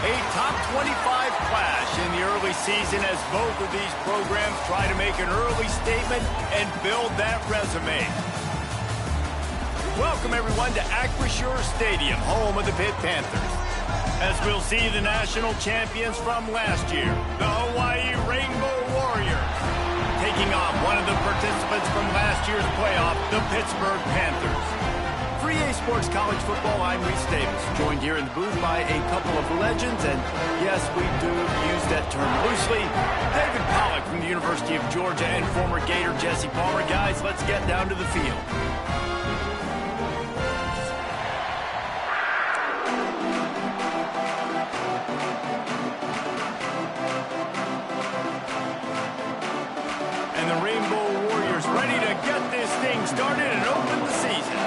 A top 25 clash in the early season as both of these programs try to make an early statement and build that resume. Welcome, everyone, to Acrisure Stadium, home of the Pitt Panthers. As we'll see the national champions from last year, the Hawaii Rainbow Warriors, taking on one of the participants from last year's playoff, the Pittsburgh Panthers. For EA Sports College Football, I'm Reese Davis, joined here in the booth by a couple of legends, and yes, we do use that term loosely. David Pollack from the University of Georgia and former Gator Jesse Palmer. Guys, let's get down to the field. And the Rainbow Warriors ready to get this thing started and open the season.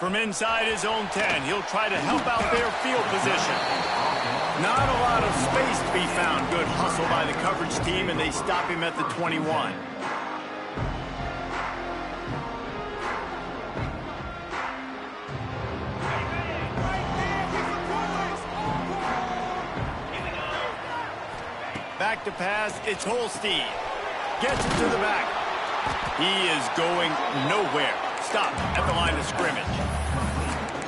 From inside his own 10, he'll try to help out their field position. Not a lot of space to be found. Good hustle by the coverage team, and they stop him at the 21. Back to pass, it's Holstein. Gets it to the back. He is going nowhere. Stop at the line of scrimmage.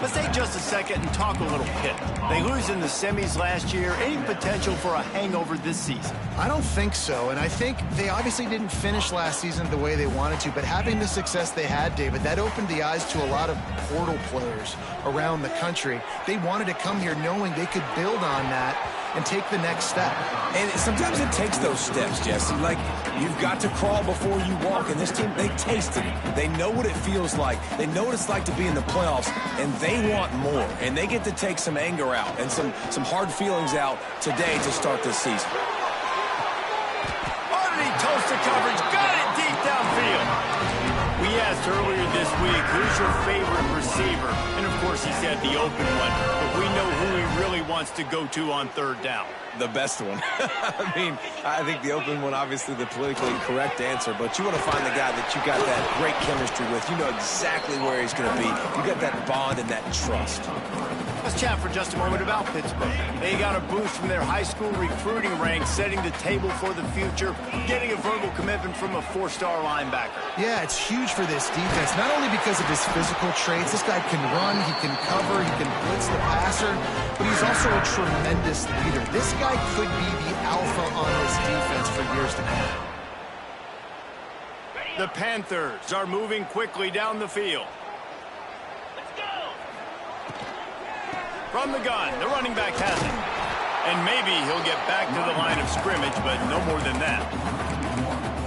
Let's take just a second and talk a little Pitt. They lose in the semis last year. Any potential for a hangover this season? I don't think so, and I think they obviously didn't finish last season the way they wanted to, but having the success they had, David, that opened the eyes to a lot of portal players around the country. They wanted to come here knowing they could build on that and take the next step. And sometimes it takes those steps, Jesse. Like, you've got to crawl before you walk, and this team, they tasted it. They know what it feels like. They know what it's like to be in the playoffs, and they want more. And they get to take some anger out and some hard feelings out today to start this season. Underneath toasted coverage, got it deep downfield. We asked earlier this week, who's your favorite receiver? And of course he said the open one, but we know who he really wants to go to on third down. The best one. I mean, I think the open one, obviously the politically correct answer, but you want to find the guy that you got that great chemistry with. You know exactly where he's going to be. You got that bond and that trust. Let's chat for just a moment about Pittsburgh. They got a boost from their high school recruiting ranks, setting the table for the future, getting a verbal commitment from a four-star linebacker. Yeah, it's huge for this defense, not only because of his physical traits. This guy can run, he can cover, he can blitz the passer, but he's also a tremendous leader. This guy could be the alpha on this defense for years to come. The Panthers are moving quickly down the field. From the gun, the running back has it. And maybe he'll get back to the line of scrimmage, but no more than that.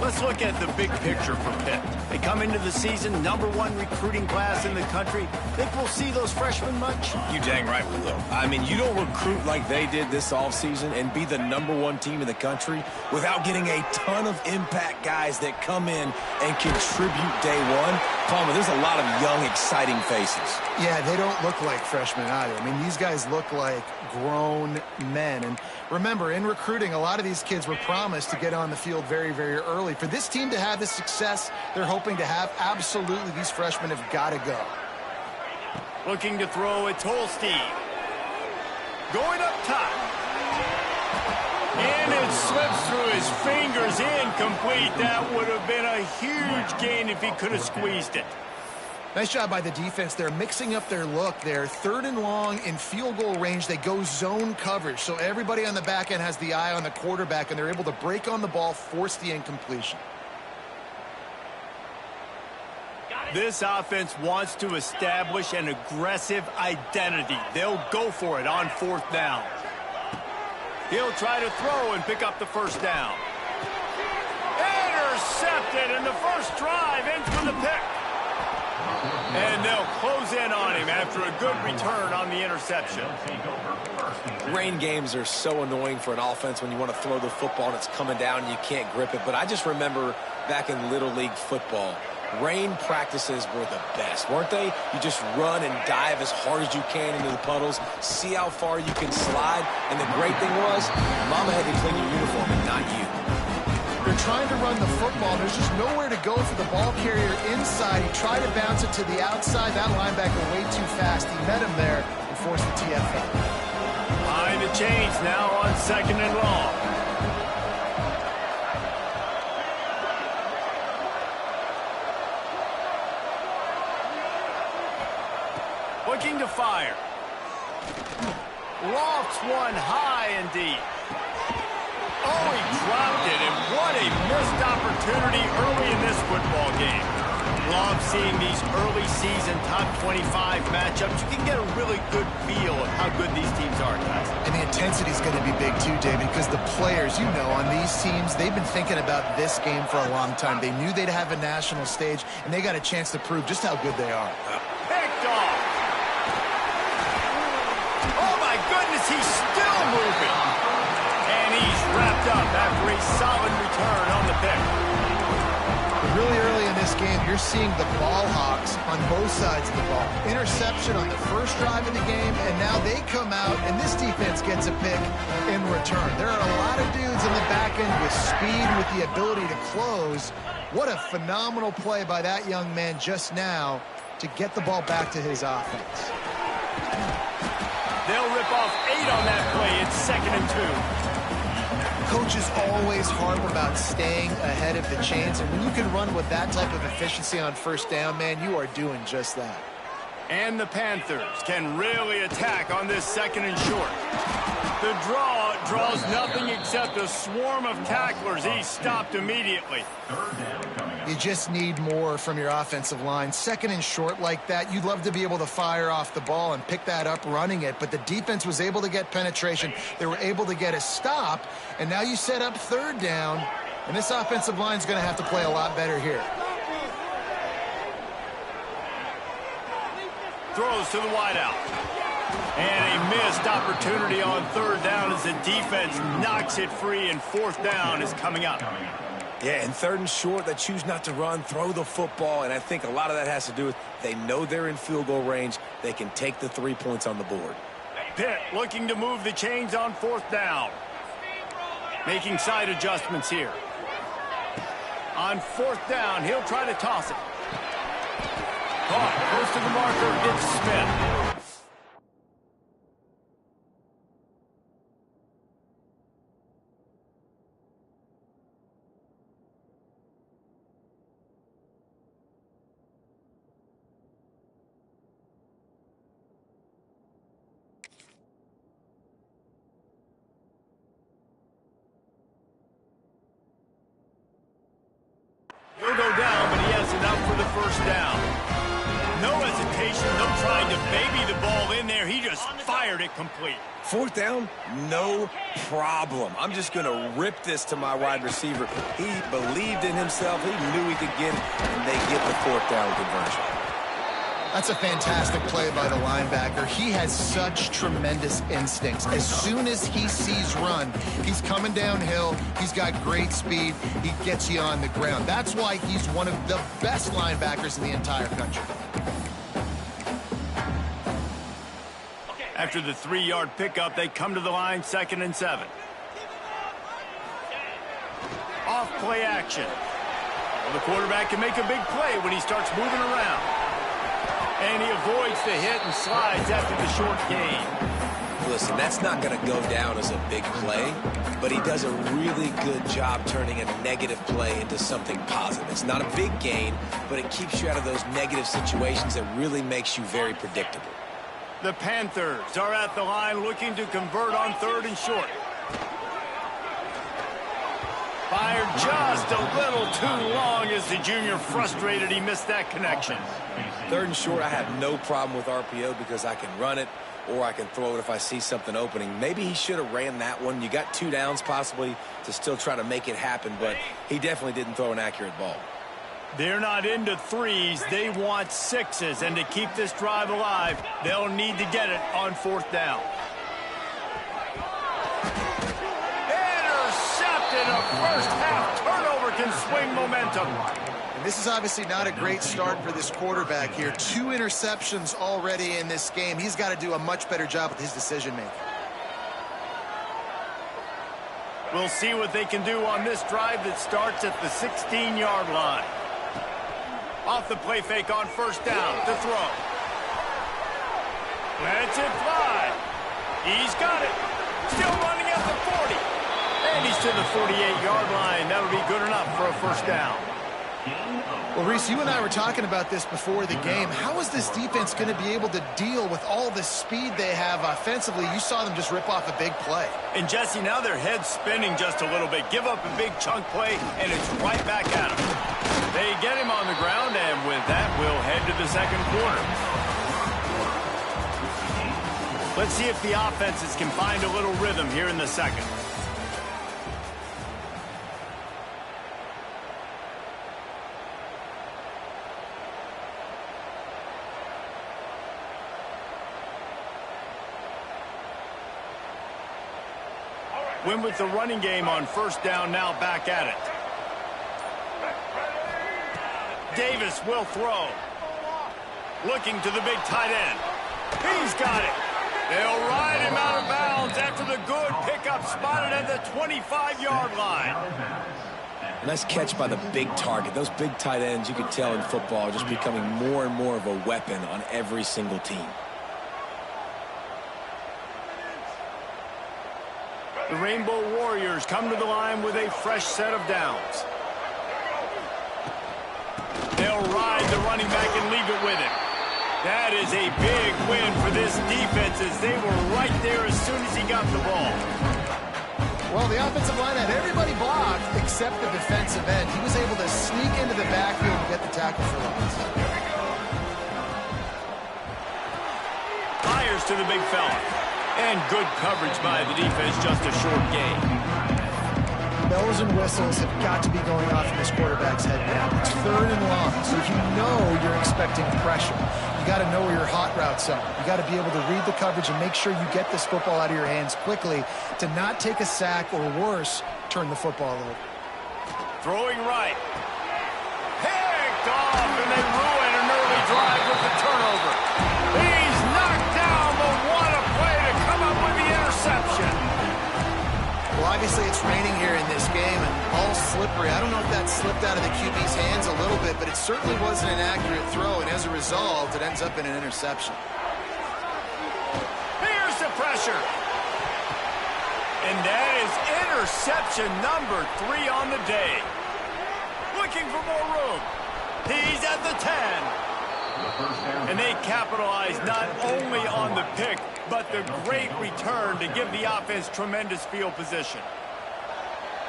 Let's look at the big picture for Pitt. They come into the season #1 recruiting class in the country. Think we'll see those freshmen much? You dang right we will. I mean, you don't recruit like they did this offseason and be the #1 team in the country without getting a ton of impact guys that come in and contribute day one. Palmer, there's a lot of young, exciting faces. Yeah, they don't look like freshmen either. I mean, these guys look like grown men. And remember, in recruiting, a lot of these kids were promised to get on the field very, very early. For this team to have the success they're hoping to have, absolutely, these freshmen have got to go. Looking to throw, it's Holstein. Going up top. And it slips through his fingers, incomplete. That would have been a huge gain if he could have squeezed it. Nice job by the defense. They're mixing up their look there. 3rd and long in field goal range. They go zone coverage. So everybody on the back end has the eye on the quarterback, and they're able to break on the ball, force the incompletion. This offense wants to establish an aggressive identity. They'll go for it on 4th down. He'll try to throw and pick up the first down. Intercepted, and the first drive ends with a pick. And they'll close in on him after a good return on the interception. Rain games are so annoying for an offense when you want to throw the football and it's coming down and you can't grip it. But I just remember back in Little League football, rain practices were the best, weren't they? You just run and dive as hard as you can into the puddles, see how far you can slide. And the great thing was, Mama had to clean your uniform and not you. They're trying to run the football. There's just nowhere to go for the ball carrier inside. He tried to bounce it to the outside. That linebacker way too fast. He met him there and forced the TFL. Behind the chains now on 2nd and long. Looking to fire. Lofts one high and deep. Oh, he dropped it, and what a missed opportunity early in this football game. Love seeing these early season top 25 matchups. You can get a really good feel of how good these teams are, guys. And the intensity is going to be big too, David, because the players, you know, on these teams, they've been thinking about this game for a long time. They knew they'd have a national stage, and they got a chance to prove just how good they are. Picked off. Oh, my goodness, he's still moving. And he's wrapped up after a solid return on the pick. Really early in this game, you're seeing the ball hawks on both sides of the ball. Interception on the first drive of the game, and now they come out, and this defense gets a pick in return. There are a lot of dudes in the back end with speed, with the ability to close. What a phenomenal play by that young man just now to get the ball back to his offense. They'll rip off 8 on that play. It's 2nd and 2. Coaches always harp about staying ahead of the chains, and when you can run with that type of efficiency on first down, man, you are doing just that. And the Panthers can really attack on this 2nd and short. The draw draws nothing except a swarm of tacklers. He's stopped immediately. You just need more from your offensive line. 2nd and short like that, you'd love to be able to fire off the ball and pick that up running it, but the defense was able to get penetration. They were able to get a stop, and now you set up 3rd down, and this offensive line is going to have to play a lot better here. Throws to the wideout. And a missed opportunity on 3rd down as the defense knocks it free, and 4th down is coming up. Yeah, and 3rd and short, they choose not to run, throw the football, and I think a lot of that has to do with they know they're in field goal range. They can take the 3 points on the board. Pitt looking to move the chains on 4th down. Making side adjustments here. On 4th down, he'll try to toss it. Caught close to the marker, it's Smith. He'll go down, but he has enough for the 1st down. No hesitation, no trying to baby the ball in there. He just fired it complete. 4th down, no problem. I'm just going to rip this to my wide receiver. He believed in himself. He knew he could get it, and they get the 4th down conversion. That's a fantastic play by the linebacker. He has such tremendous instincts. As soon as he sees run, he's coming downhill. He's got great speed. He gets you on the ground. That's why he's one of the best linebackers in the entire country. After the 3-yard pickup, they come to the line, 2nd and 7. Off play action. Well, the quarterback can make a big play when he starts moving around. And he avoids the hit and slides after the short gain. Listen, that's not going to go down as a big play, but he does a really good job turning a negative play into something positive. It's not a big gain, but it keeps you out of those negative situations that really makes you very predictable. The Panthers are at the line looking to convert on 3rd and short. Fired just a little too long as the junior frustrated. He missed that connection. 3rd and short, I have no problem with RPO because I can run it or I can throw it if I see something opening. Maybe he should have ran that one. You got 2 downs possibly to still try to make it happen, but he definitely didn't throw an accurate ball. They're not into 3s. They want 6s, and to keep this drive alive, they'll need to get it on 4th down. Intercepted. A first-half turnover can swing momentum. And this is obviously not a great start for this quarterback here. 2 interceptions already in this game. He's got to do a much better job with his decision-making. We'll see what they can do on this drive that starts at the 16-yard line. Off the play fake on first down to throw. Lets it fly. He's got it. Still running at the 40. And he's to the 48-yard line. That would be good enough for a first down. Well, Reese, you and I were talking about this before the game. How is this defense going to be able to deal with all the speed they have offensively? You saw them just rip off a big play. And, Jesse, now their head's spinning just a little bit. Give up a big chunk play, and it's right back at them. They get him on the ground, and with that, we'll head to the second quarter. Let's see if the offenses can find a little rhythm here in the second. Win with the running game on first down, now back at it. Davis will throw. Looking to the big tight end. He's got it. They'll ride him out of bounds after the good pickup spotted at the 25-yard line. Nice catch by the big target. Those big tight ends, you could tell in football, are just becoming more and more of a weapon on every single team. The Rainbow Warriors come to the line with a fresh set of downs. They'll ride the running back and leave it with him. That is a big win for this defense as they were right there as soon as he got the ball. Well, the offensive line had everybody blocked except the defensive end. He was able to sneak into the backfield and get the tackle for loss. Fires to the big fella. And good coverage by the defense, just a short gain. Bells and whistles have got to be going off in this quarterback's head now. It's 3rd and long, so if you know you're expecting pressure, you got to know where your hot routes are. You got to be able to read the coverage and make sure you get this football out of your hands quickly to not take a sack or worse, turn the football over. Throwing right. Picked off, and they ruin an early drive with the turnover. He's knocked down, but what a play to come up with the interception. Well, obviously it's raining here in this game, and all slippery. I don't know if that slipped out of the QB's hands a little bit, but it certainly wasn't an accurate throw, and as a result, it ends up in an interception. Here's the pressure. And that is interception number 3 on the day. Looking for more room. He's at the 10. And they capitalize not only on the pick, but the great return to give the offense tremendous field position.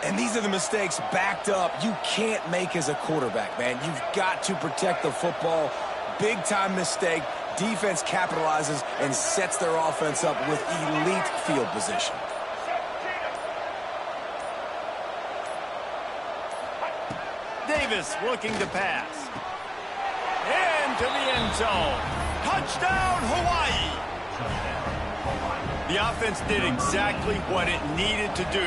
And these are the mistakes backed up you can't make as a quarterback, man. You've got to protect the football. Big-time mistake. Defense capitalizes and sets their offense up with elite field position. Davis looking to pass. Into the end zone. Touchdown, Hawaii. The offense did exactly what it needed to do,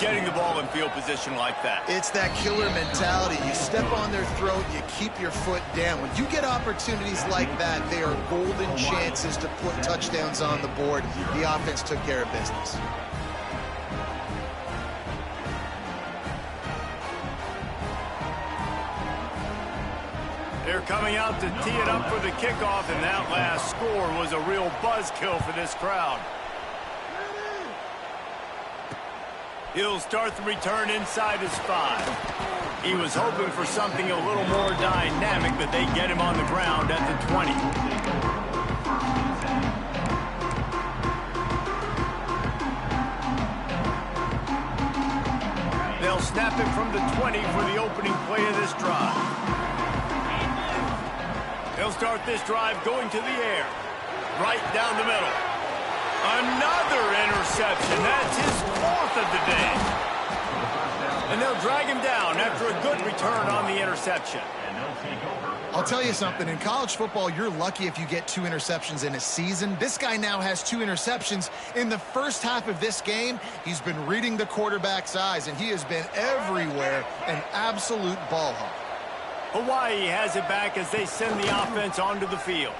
getting the ball in field position like that. It's that killer mentality. You step on their throat, you keep your foot down. When you get opportunities like that, they are golden chances to put touchdowns on the board. The offense took care of business. They're coming out to tee it up for the kickoff, and that last score was a real buzzkill for this crowd. He'll start the return inside his 5. He was hoping for something a little more dynamic, but they get him on the ground at the 20. They'll snap it from the 20 for the opening play of this drive. They'll start this drive going to the air. Right down the middle. Another interception. That's his 4th of the day. And they'll drag him down after a good return on the interception. I'll tell you something. In college football, you're lucky if you get 2 interceptions in a season. This guy now has 2 interceptions. In the first half of this game, he's been reading the quarterback's eyes, and he has been everywhere, an absolute ball hawk. Hawaii has it back as they send the offense onto the field.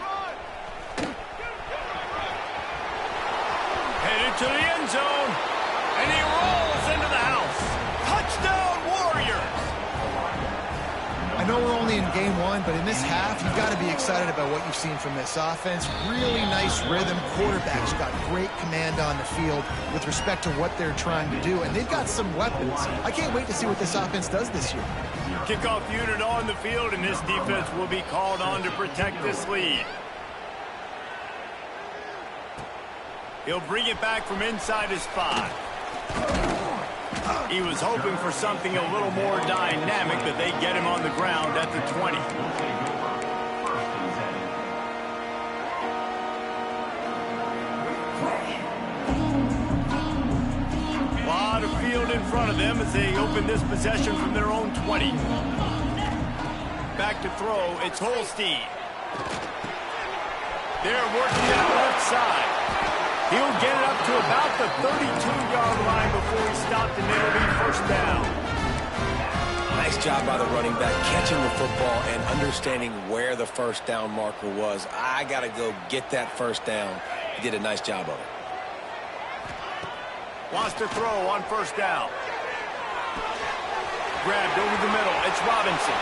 Headed to the end zone, and he rolls into the house. I know we're only in game one, but in this half, you've got to be excited about what you've seen from this offense. Really nice rhythm. Quarterback's got great command on the field with respect to what they're trying to do, and they've got some weapons. I can't wait to see what this offense does this year. Kickoff unit on the field, and this defense will be called on to protect this lead. He'll bring it back from inside his 5. He was hoping for something a little more dynamic, but they get him on the ground at the 20. A lot of field in front of them as they open this possession from their own 20. Back to throw, it's Holstein. They're working that left side. He'll get it up to about the 32-yard line before he stopped, and it'll be first down. Nice job by the running back, catching the football and understanding where the first down marker was. I got to go get that first down. He did a nice job of it. Wants to throw on first down. Grabbed over the middle. It's Robinson.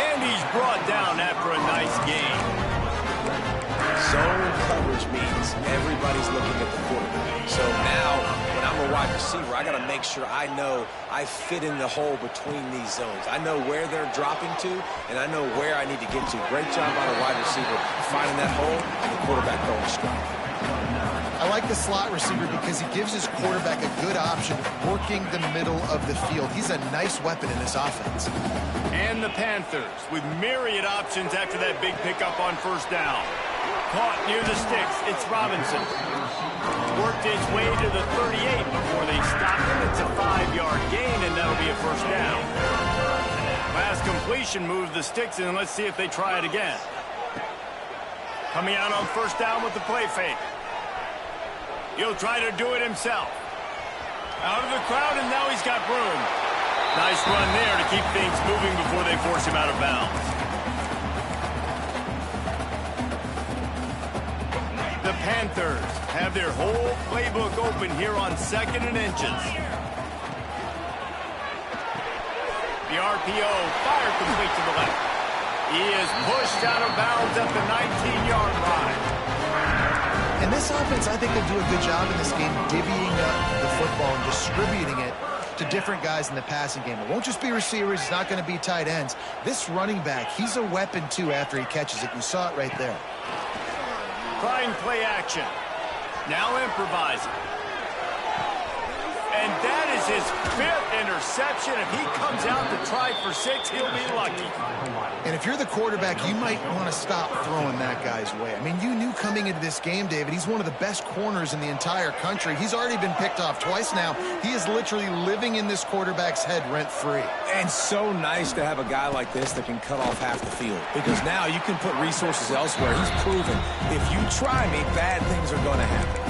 And he's brought down after a nice gain. Zone coverage means everybody's looking at the quarterback. So now, when I'm a wide receiver, I got to make sure I know I fit in the hole between these zones. I know where they're dropping to, and I know where I need to get to. Great job by the wide receiver finding that hole and the quarterback going straight. I like the slot receiver because he gives his quarterback a good option working the middle of the field. He's a nice weapon in this offense. And the Panthers with myriad options after that big pickup on first down. Caught near the sticks. It's Robinson. Worked its way to the 38 before they stopped him. It's a 5-yard gain, and that'll be a first down. Last completion moves the sticks, and let's see if they try it again. Coming out on first down with the play fake. He'll try to do it himself. Out of the crowd, and now he's got room. Nice run there to keep things moving before they force him out of bounds. The Panthers have their whole playbook open here on 2nd and inches. The RPO fired complete to the left. He is pushed out of bounds at the 19-yard line. And this offense, I think, will do a good job in this game divvying up the football and distributing it to different guys in the passing game. It won't just be receivers. It's not going to be tight ends. This running back, he's a weapon, too, after he catches it. You saw it right there. Trying play action. Now improvising. And that is his 5th interception. If he comes out to try for 6, he'll be lucky. And if you're the quarterback, you might want to stop throwing that guy's way. I mean, you knew coming into this game, David, he's one of the best corners in the entire country. He's already been picked off twice now. He is literally living in this quarterback's head rent-free. And so nice to have a guy like this that can cut off half the field. Because now you can put resources elsewhere. He's proven if you try me, bad things are going to happen.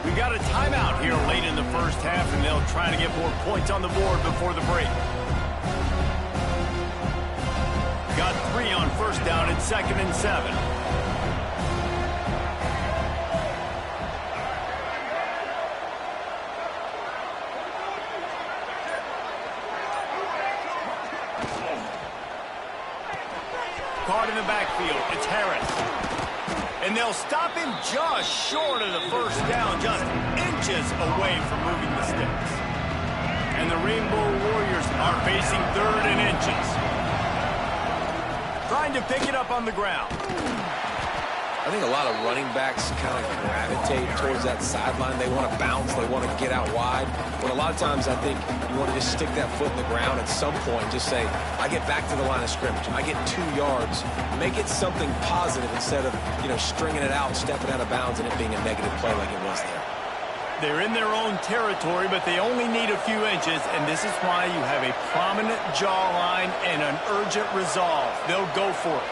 We got a timeout here late in the first half, and they'll try to get more points on the board before the break. Got 3 on first down at 2nd and 7. Caught in the backfield. It's Harris. And they'll stop him just short of the first down, just inches away from moving the sticks. And the Rainbow Warriors are facing 3rd and inches. Trying to pick it up on the ground. I think a lot of running backs kind of gravitate towards that sideline. They want to bounce. They want to get out wide. But a lot of times I think you want to just stick that foot in the ground at some point. Just say, I get back to the line of scrimmage. I get 2 yards. Make it something positive instead of, stringing it out, stepping out of bounds, and it being a negative play like it was there. They're in their own territory, but they only need a few inches, and this is why you have a prominent jawline and an urgent resolve. They'll go for it.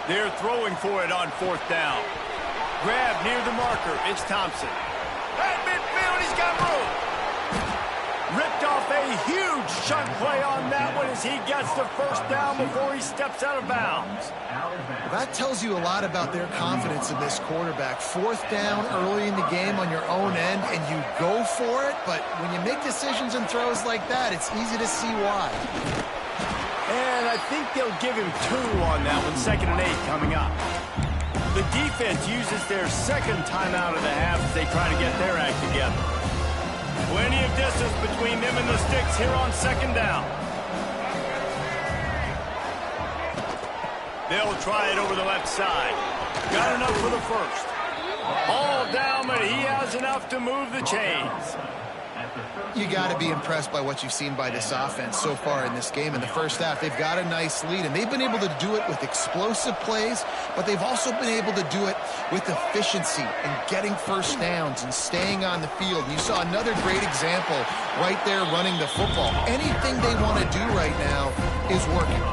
They're throwing for it on 4th down. Grab near the marker. It's Thompson. At midfield, he's got room. Ripped off a huge chunk play on that one, ensures he gets the first down before he steps out of bounds. Well, that tells you a lot about their confidence in this quarterback. Fourth down early in the game on your own end, and you go for it, but when you make decisions and throws like that, it's easy to see why. And I think they'll give him 2 on that one, 2nd and 8 coming up. The defense uses their second timeout of the half as they try to get their act together. Plenty of distance between them and the sticks here on 2nd down. They'll try it over the left side. Got enough for the first. All down, but he has enough to move the chains. You got to be impressed by what you've seen by this offense so far in this game. In the first half, they've got a nice lead, and they've been able to do it with explosive plays, but they've also been able to do it with efficiency and getting first downs and staying on the field. And you saw another great example right there running the football. Anything they want to do right now is working.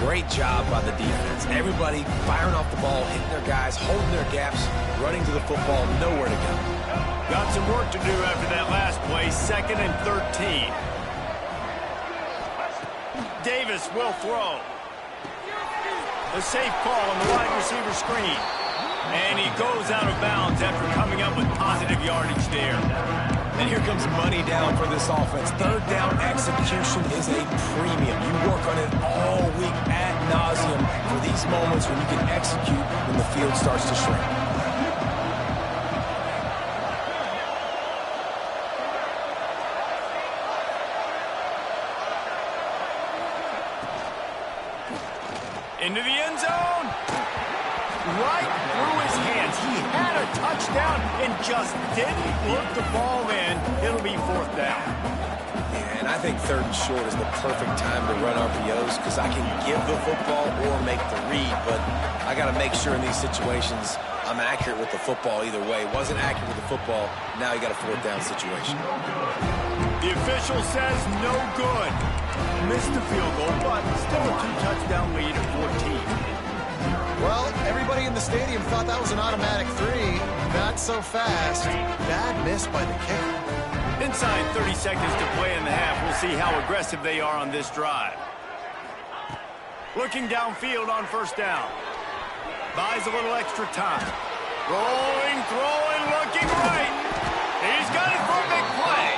Great job by the defense. Everybody firing off the ball, hitting their guys, holding their gaps, running to the football, nowhere to go. Got some work to do after that last play, 2nd and 13. Davis will throw. A safe call on the wide receiver screen. And he goes out of bounds after coming up with positive yardage there. And here comes money down for this offense. 3rd down execution is a premium. You work on it all week ad nauseum for these moments when you can execute when the field starts to shrink. Into the end zone. Right through his hands. He had a touchdown and just didn't look the ball in. It'll be 4th down. And I think 3rd and short is the perfect time to run RPOs because I can give the football or make the read, but I got to make sure in these situations I'm accurate with the football either way. Wasn't accurate with the football. Now you got a 4th down situation. The official says no good. Missed the field goal, but still a 2-touchdown lead at 14. Well, everybody in the stadium thought that was an automatic 3. Not so fast. Bad miss by the kicker. Inside 30 seconds to play in the half. We'll see how aggressive they are on this drive. Looking downfield on 1st down. Buys a little extra time. Rolling, throwing, looking right. He's got it for a big play.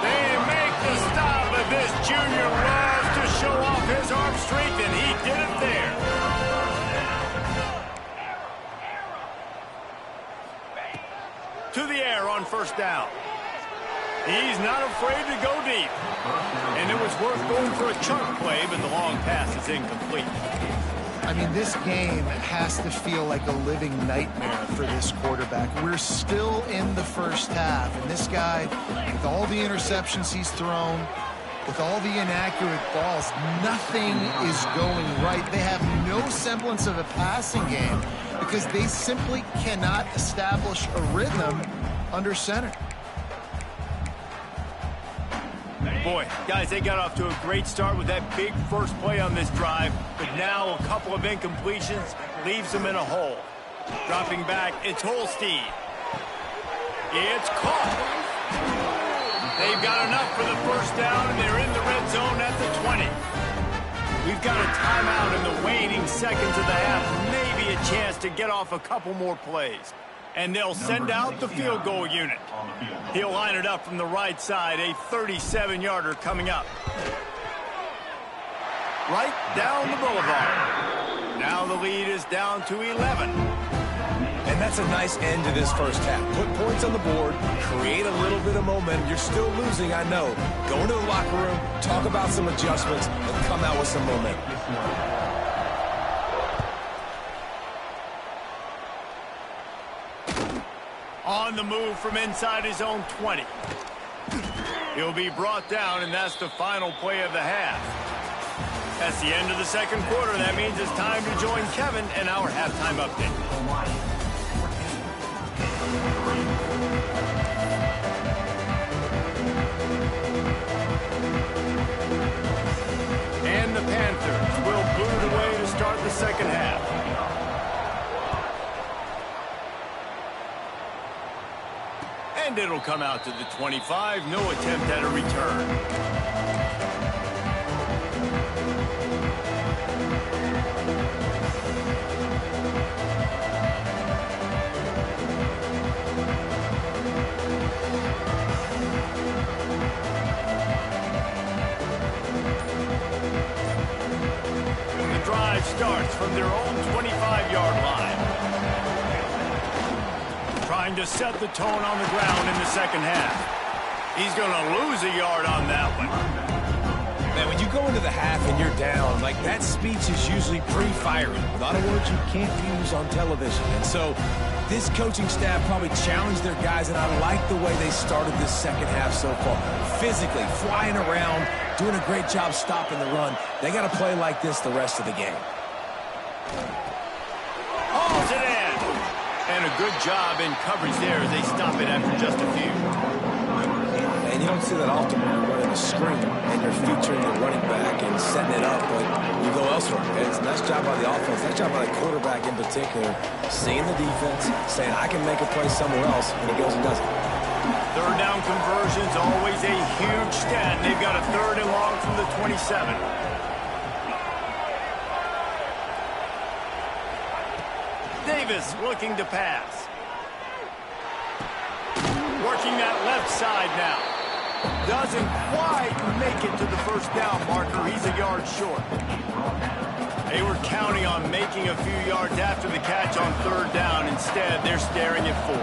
They make the stop, but this junior loves to show off his arm strength, and he did it there. To the air on 1st down. He's not afraid to go deep. And it was worth going for a chunk play, but the long pass is incomplete. I mean, this game has to feel like a living nightmare for this quarterback. We're still in the first half, and this guy, with all the interceptions he's thrown, with all the inaccurate balls, nothing is going right. They have no semblance of a passing game because they simply cannot establish a rhythm under center. Boy, guys, they got off to a great start with that big first play on this drive, but now a couple of incompletions leaves them in a hole. Dropping back, it's Holstein. It's caught. They've got enough for the first down, and they're in the red zone at the 20. We've got a timeout in the waning seconds of the half, maybe a chance to get off a couple more plays. And they'll send out the field goal unit. He'll line it up from the right side, a 37-yarder coming up. Right down the boulevard. Now the lead is down to 11. And that's a nice end to this first half. Put points on the board, create a little bit of momentum. You're still losing, I know. Go into the locker room, talk about some adjustments, and come out with some momentum. On the move from inside his own 20. He'll be brought down, and that's the final play of the half. That's the end of the second quarter. That means it's time to join Kevin in our halftime update. And the Panthers will boot it away to start the second half. And it'll come out to the 25. No attempt at a return. starts from their own 25-yard line. Trying to set the tone on the ground in the second half. He's going to lose a yard on that one. Man, when you go into the half and you're down, like that speech is usually pre-firing. A lot of words you can't use on television. And so this coaching staff probably challenged their guys, and I like the way they started this second half so far. Physically, flying around, doing a great job stopping the run. They got to play like this the rest of the game. Hauls it in. And a good job in coverage there as they stop it after just a few. And you don't see that often when you're running a screen and you're featuring your running back and setting it up, but you go elsewhere. It's a nice job by the offense, nice job by the quarterback in particular, seeing the defense, saying, I can make a play somewhere else, and he goes and does it. Third down conversion's always a huge stat. They've got a 3rd and long from the 27. Davis looking to pass. Working that left side now. Doesn't quite make it to the first down marker. He's a yard short. They were counting on making a few yards after the catch on 3rd down. Instead, they're staring at 4.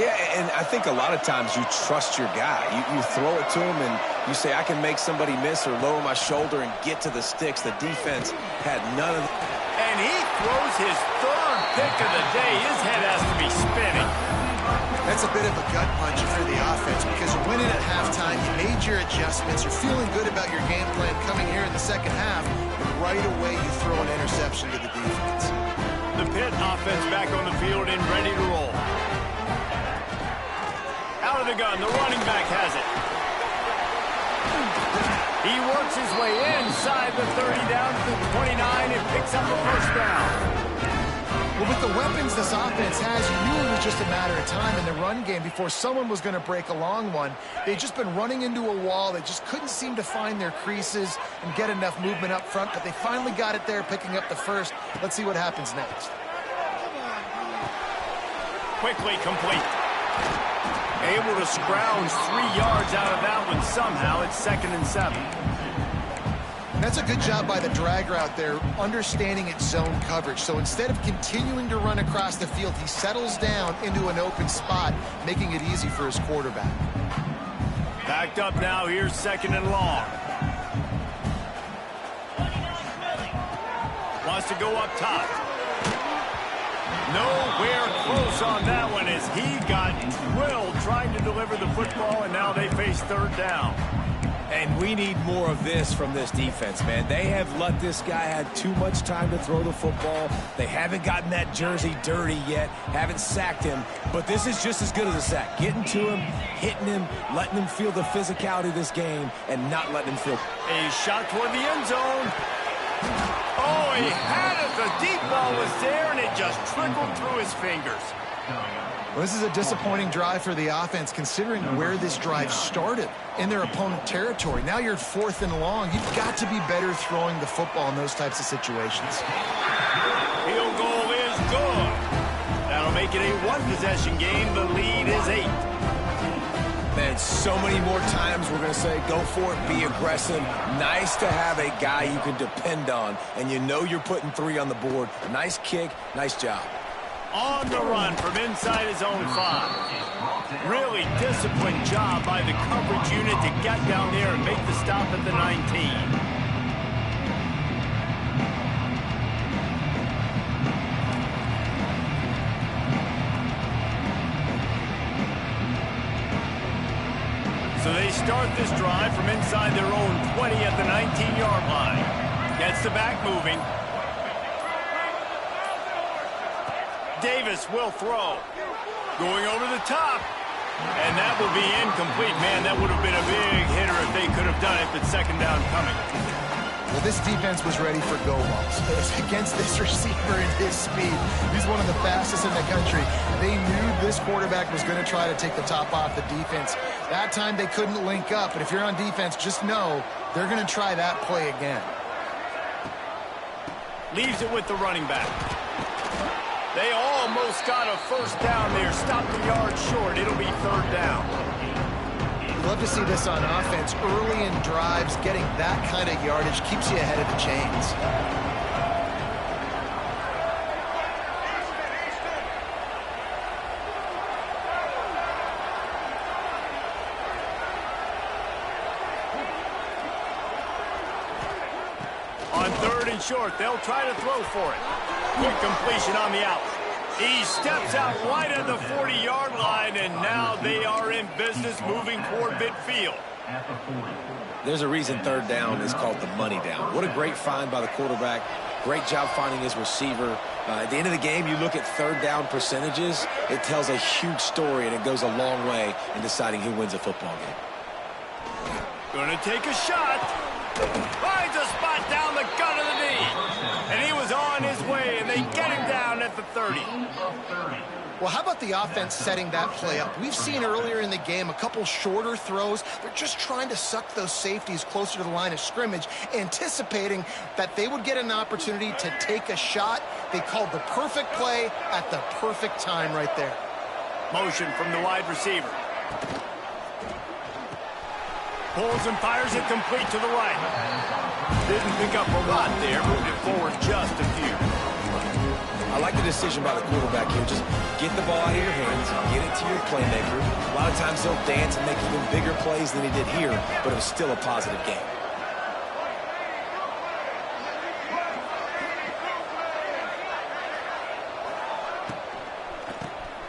Yeah, and I think a lot of times you trust your guy. You throw it to him and you say, I can make somebody miss or lower my shoulder and get to the sticks. The defense had none of that. And he throws his 3rd pick of the day. His head has to be spinning. That's a bit of a gut punch for the offense because you're winning at halftime. You made your adjustments. You're feeling good about your game plan coming here in the second half. And right away, you throw an interception to the defense. The Pitt offense back on the field and ready to roll. Out of the gun, the running back has it. He works his way inside the 30 down to the 29 and picks up a first down. Well, with the weapons this offense has, you knew it was just a matter of time in the run game before someone was going to break a long one. They'd just been running into a wall. They just couldn't seem to find their creases and get enough movement up front, but they finally got it there, picking up the first. Let's see what happens next. Quickly complete. Able to scrounge 3 yards out of that one somehow. It's 2nd and 7. That's a good job by the drag route there, understanding its zone coverage. So instead of continuing to run across the field, he settles down into an open spot, making it easy for his quarterback. Backed up now. Here's 2nd and long. Wants to go up top. Nowhere close on that one as he got drilled trying to deliver the football, and now they face 3rd down. And we need more of this from this defense, man. They have let this guy have too much time to throw the football. They haven't gotten that jersey dirty yet, haven't sacked him. But this is just as good as a sack. Getting to him, hitting him, letting him feel the physicality of this game, and not letting him feel. A shot toward the end zone. Oh, he had it. The deep ball was there, and it just trickled through his fingers. Well, this is a disappointing drive for the offense, considering where this drive started in their opponent territory. Now you're 4th and long. You've got to be better throwing the football in those types of situations. Field goal is good. That'll make it a 1-possession game. The lead is 8. Man, so many more times we're going to say, go for it, be aggressive. Nice to have a guy you can depend on, and you know you're putting 3 on the board. Nice kick, nice job. On the run from inside his own 5. Really disciplined job by the coverage unit to get down there and make the stop at the 19. So they start this drive from inside their own 20 at the 19-yard line. Gets the back moving. Davis will throw. Going over the top. And that will be incomplete. Man, that would have been a big hitter if they could have done it, but 2nd down coming. Well, this defense was ready for go balls. Against this receiver and his speed, he's one of the fastest in the country. They knew this quarterback was going to try to take the top off the defense. That time they couldn't link up, but if you're on defense, just know they're going to try that play again. Leaves it with the running back. They almost got a first down there. Stopped the yard short. It'll be 3rd down. We'd love to see this on offense. Early in drives, getting that kind of yardage keeps you ahead of the chains. On 3rd and short, they'll try to throw for it. Quick completion on the out. He steps out right at the 40-yard line, and now they are in business moving toward midfield. There's a reason 3rd down is called the money down. What a great find by the quarterback. Great job finding his receiver. At the end of the game, you look at 3rd down percentages. It tells a huge story, and it goes a long way in deciding who wins a football game. Going to take a shot. Finds a spot down the gut of the knee. And he was on his way, and they get him down at the 30. Well, how about the offense setting that play up? We've seen earlier in the game a couple shorter throws. They're just trying to suck those safeties closer to the line of scrimmage, anticipating that they would get an opportunity to take a shot. They called the perfect play at the perfect time right there. Motion from the wide receiver. Pulls and fires it complete to the right. Didn't pick up a lot there, moved it forward just a few. I like the decision by the quarterback here. Just get the ball out of your hands, get it to your playmaker. A lot of times he'll dance and make even bigger plays than he did here, but it was still a positive game.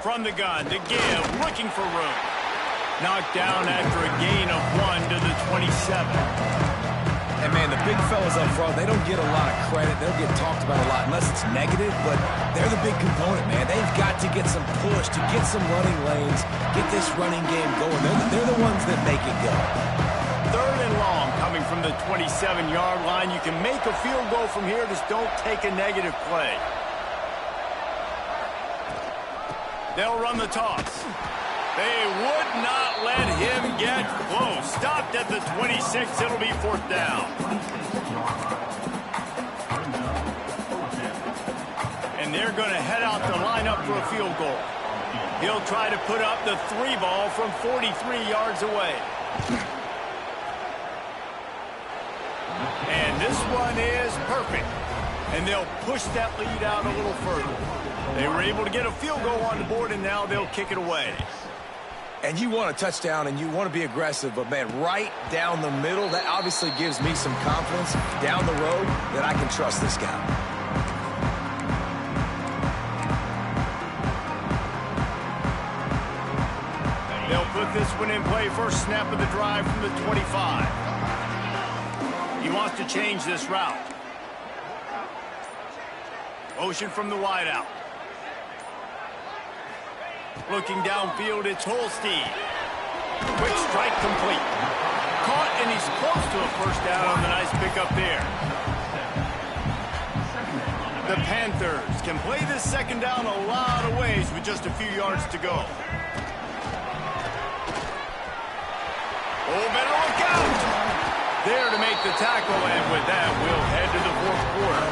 From the gun to give, looking for room. Knocked down after a gain of 1 to the 27. And, man, the big fellas up front, they don't get a lot of credit. They'll get talked about a lot unless it's negative, but they're the big component, man. They've got to get some push, to get some running lanes, get this running game going. They're the ones that make it go. 3rd and long coming from the 27-yard line. You can make a field goal from here, just don't take a negative play. They'll run the toss. They would not let him get close. Stopped at the 26. It'll be 4th down. And they're going to head out to line up for a field goal. He'll try to put up the 3 ball from 43 yards away. And this one is perfect. And they'll push that lead out a little further. They were able to get a field goal on the board, and now they'll kick it away. And you want a touchdown, and you want to be aggressive, but, man, right down the middle, that obviously gives me some confidence down the road that I can trust this guy. They'll put this one in play. First snap of the drive from the 25. He wants to change this route. Motion from the wideout. Looking downfield, it's Holstein. Quick strike complete. Caught, and he's close to a first down on the nice pickup there. The Panthers can play this second down a lot of ways with just a few yards to go. Oh, better look out! There to make the tackle, and with that, we'll head to the 4th quarter.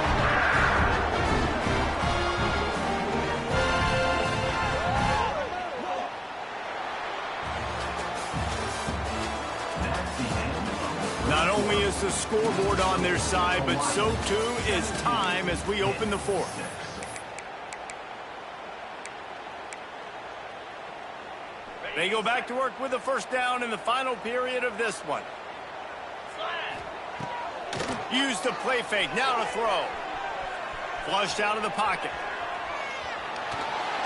Not only is the scoreboard on their side, but so too is time as we open the 4th. They go back to work with a first down in the final period of this one. Use the play fake, now to throw. Flushed out of the pocket.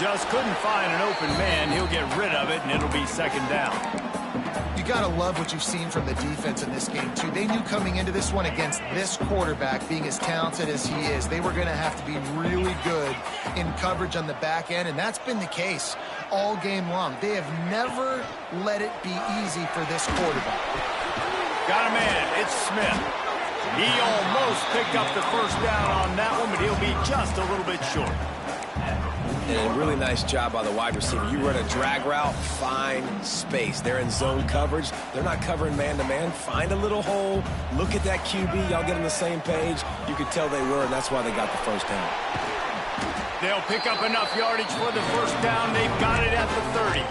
Just couldn't find an open man. He'll get rid of it, and it'll be second down. You got to love what you've seen from the defense in this game, too. They knew coming into this one against this quarterback, being as talented as he is, they were going to have to be really good in coverage on the back end, and that's been the case all game long. They have never let it be easy for this quarterback. Got a man. It's Smith. He almost picked up the first down on that one, but he'll be just a little bit short. And a really nice job by the wide receiver. You run a drag route, find space. They're in zone coverage. They're not covering man-to-man. Find a little hole. Look at that QB. Y'all get on the same page. You could tell they were, and that's why they got the first down. They'll pick up enough yardage for the first down. They've got it at the 30.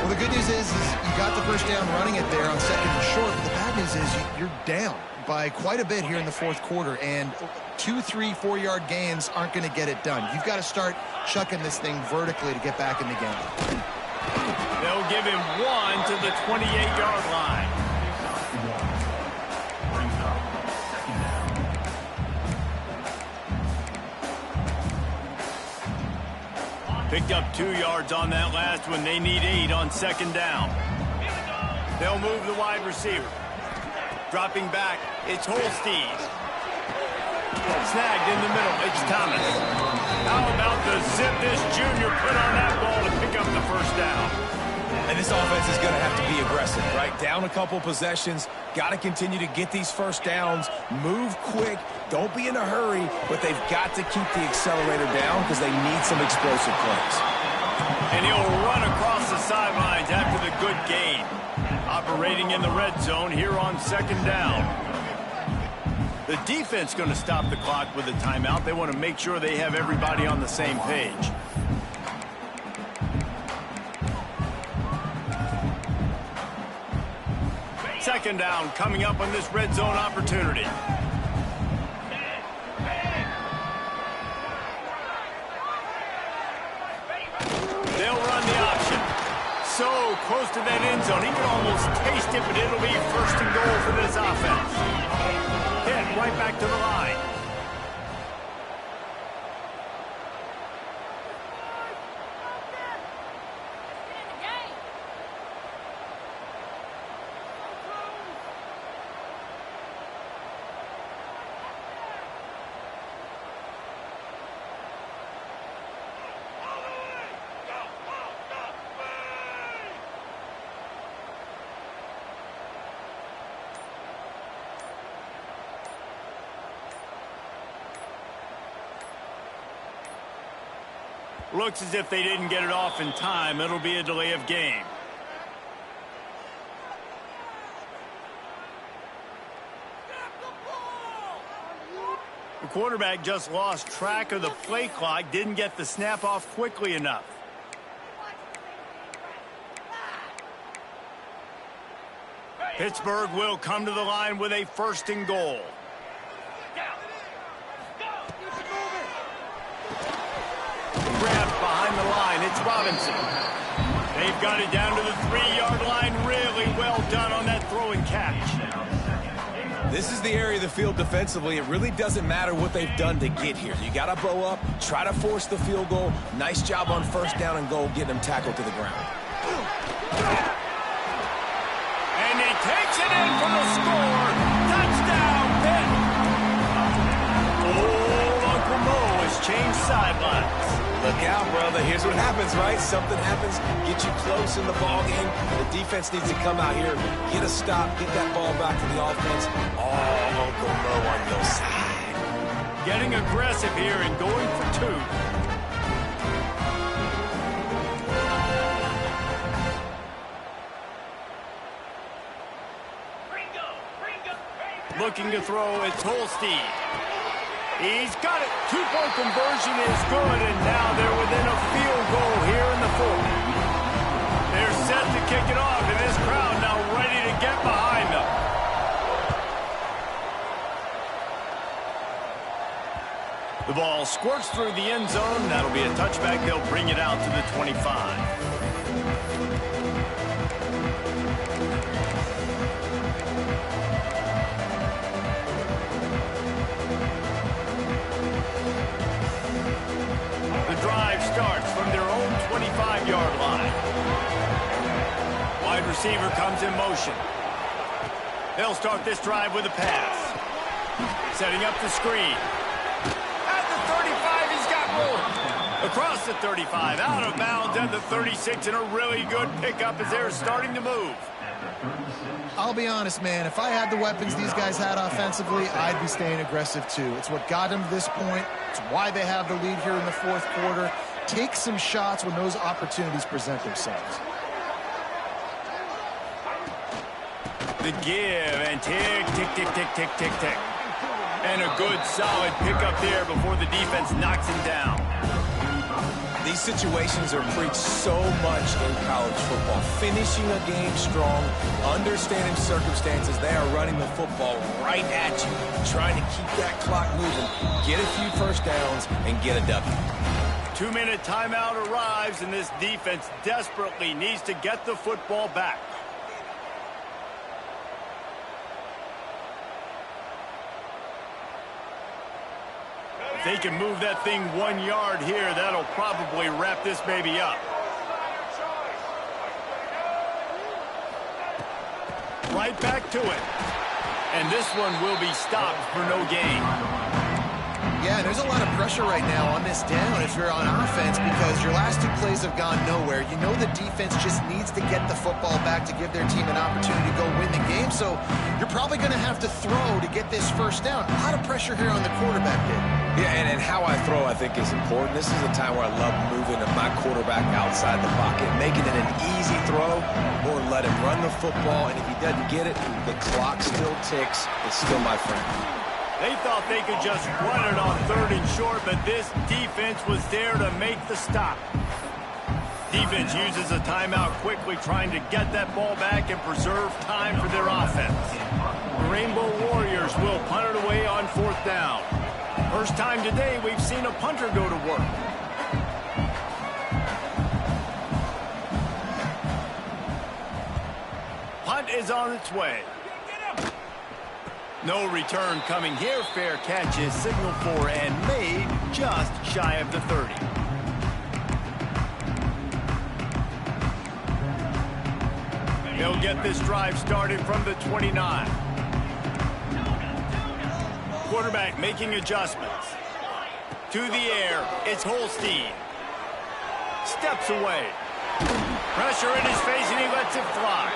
Well, the good news is you got the first down running it there on 2nd and short. But the bad news is you're down by quite a bit here in the 4th quarter, and 2, 3, 4-yard gains aren't going to get it done. You've got to start chucking this thing vertically to get back in the game. They'll give him 1 to the 28-yard line. Picked up 2 yards on that last one. They need 8 on second down. They'll move the wide receiver. Dropping back, it's Holstein. Snagged in the middle, it's Thomas. How about the zip this junior put on that ball to pick up the first down? And this offense is going to have to be aggressive, right? Down a couple possessions, got to continue to get these first downs, move quick, don't be in a hurry, but they've got to keep the accelerator down because they need some explosive plays. And he'll run across the sidelines after the good gain. Operating in the red zone here on second down. The defense going to stop the clock with a timeout. They want to make sure they have everybody on the same page. Second down coming up on this red zone opportunity. They'll run the option. So close to that end zone. He can almost taste it, but it'll be first and goal for this offense. Pitt right back to the line. Looks as if they didn't get it off in time. It'll be a delay of game. The quarterback just lost track of the play clock, didn't get the snap off quickly enough. Pittsburgh will come to the line with a first and goal. Grabbed behind the line, it's Robinson. They've got it down to the 3-yard line. Really well done on that throw and catch. This is the area of the field defensively. It really doesn't matter what they've done to get here. You got to bow up, try to force the field goal. Nice job on first down and goal, getting them tackled to the ground. And he takes it in for the score. Touchdown, Pitt. Old Uncle Mo has changed sidelines. Look out, brother. Here's what happens, right? Something happens, get you close in the ball game. The defense needs to come out here, get a stop, get that ball back to the offense. Oh, Uncle Mo on your side. Getting aggressive here and going for 2. Looking to throw, it's Holstein. He's got it. 2-point conversion is good, and now they're within a field goal here in the 4th. They're set to kick it off, and this crowd now ready to get behind them. The ball squirts through the end zone. That'll be a touchback. They'll bring it out to the 25. Drive starts from their own 25-yard line. Wide receiver comes in motion. They'll start this drive with a pass. Setting up the screen. At the 35, he's got room. Across the 35, out of bounds at the 36, and a really good pickup as they're starting to move. I'll be honest, man. If I had the weapons these guys had offensively, I'd be staying aggressive too. It's what got them to this point. It's why they have the lead here in the 4th quarter. Take some shots when those opportunities present themselves. The give and tick, tick, tick, tick, tick, tick, tick. And a good solid pickup there before the defense knocks him down. These situations are preached so much in college football. Finishing a game strong, understanding circumstances. They are running the football right at you, trying to keep that clock moving, get a few first downs, and get a W. 2-minute timeout arrives, and this defense desperately needs to get the football back. they can move that thing 1 yard here, that'll probably wrap this baby up. Right back to it. And this one will be stopped for no gain. Yeah, there's a lot of pressure right now on this down if you're on offense because your last two plays have gone nowhere. You know the defense just needs to get the football back to give their team an opportunity to go win the game, so you're probably going to have to throw to get this first down. A lot of pressure here on the quarterback here. Yeah, and how I throw, I think, is important. This is a time where I love moving my quarterback outside the pocket, making it an easy throw, or let him run the football, and if he doesn't get it, the clock still ticks. It's still my friend. They thought they could just run it on 3rd and short, but this defense was there to make the stop. Defense uses a timeout quickly, trying to get that ball back and preserve time for their offense. The Rainbow Warriors will punt it away on 4th down. First time today we've seen a punter go to work. Punt is on its way. No return coming here. Fair catch is signaled for and made just shy of the 30. He'll get this drive started from the 29. Quarterback making adjustments. To the air, it's Holstein. Steps away. Pressure in his face and he lets it fly.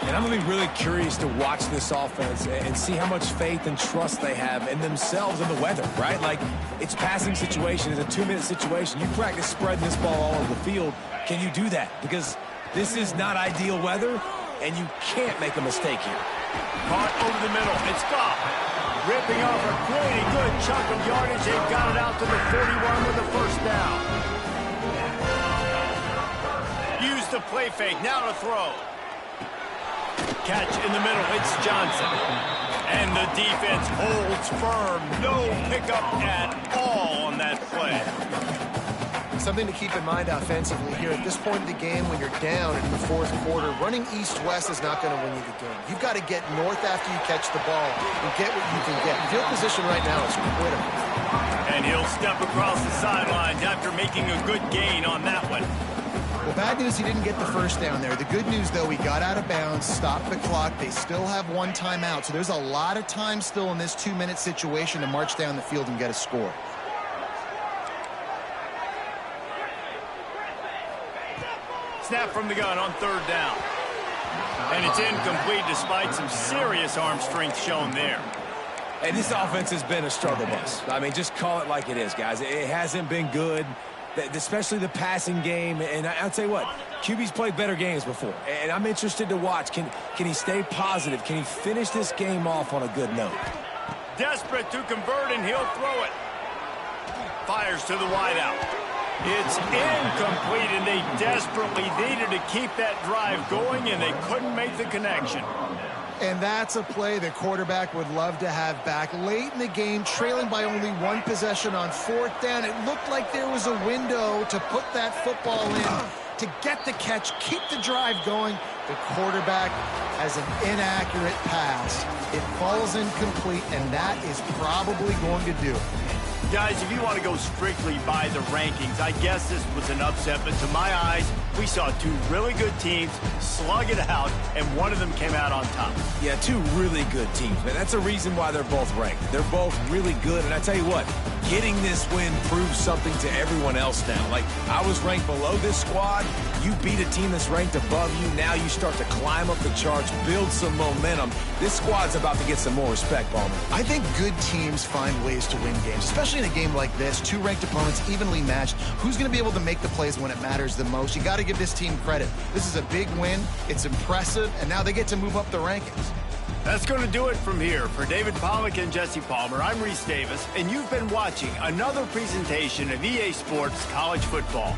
And I'm going to be really curious to watch this offense and see how much faith and trust they have in themselves and the weather, right? Like, it's passing situation. It's a 2-minute situation. You practice spreading this ball all over the field. Can you do that? Because this is not ideal weather, and you can't make a mistake here. Caught over the middle. It's Goff. Ripping off a pretty good chunk of yardage. They've got it out to the 41 with the first down. Use the play fake. Now to throw. Catch in the middle, it's Johnson. And the defense holds firm. No pickup at all on that play. Something to keep in mind offensively here at this point in the game when you're down in the 4th quarter, running east-west is not going to win you the game. You've got to get north after you catch the ball and get what you can get. Field position right now is critical. And he'll step across the sidelines after making a good gain on that one. Well, bad news, he didn't get the first down there. The good news, though, he got out of bounds, stopped the clock. They still have 1 timeout, so there's a lot of time still in this 2-minute situation to march down the field and get a score. Snap from the gun on 3rd down. And it's incomplete despite some serious arm strength shown there. And this offense has been a struggle bus. I mean, just call it like it is, guys. It hasn't been good, especially the passing game. And I'll tell you what, QB's played better games before. And I'm interested to watch. Can he stay positive? Can he finish this game off on a good note? Desperate to convert, and he'll throw it. Fires to the wideout. It's incomplete, and they desperately needed to keep that drive going, and they couldn't make the connection. And that's a play the quarterback would love to have back. Late in the game, trailing by only 1 possession on 4th down, it looked like there was a window to put that football in, to get the catch, keep the drive going. The quarterback has an inaccurate pass. It falls incomplete, and that is probably going to do it. Guys, if you want to go strictly by the rankings, I guess this was an upset, but to my eyes, we saw 2 really good teams slug it out, and one of them came out on top. Yeah, 2 really good teams, man. That's a reason why they're both ranked. They're both really good, and I tell you what, getting this win proves something to everyone else now. Like, I was ranked below this squad. You beat a team that's ranked above you. Now you start to climb up the charts, build some momentum. This squad's about to get some more respect, Ballman. I think good teams find ways to win games, especially in a game like this. 2 ranked opponents, evenly matched. Who's going to be able to make the plays when it matters the most? You got to give this team credit. This is a big win. It's impressive, and now they get to move up the rankings. That's going to do it from here. For David Pollack and Jesse Palmer, I'm Reese Davis, and you've been watching another presentation of EA Sports College Football.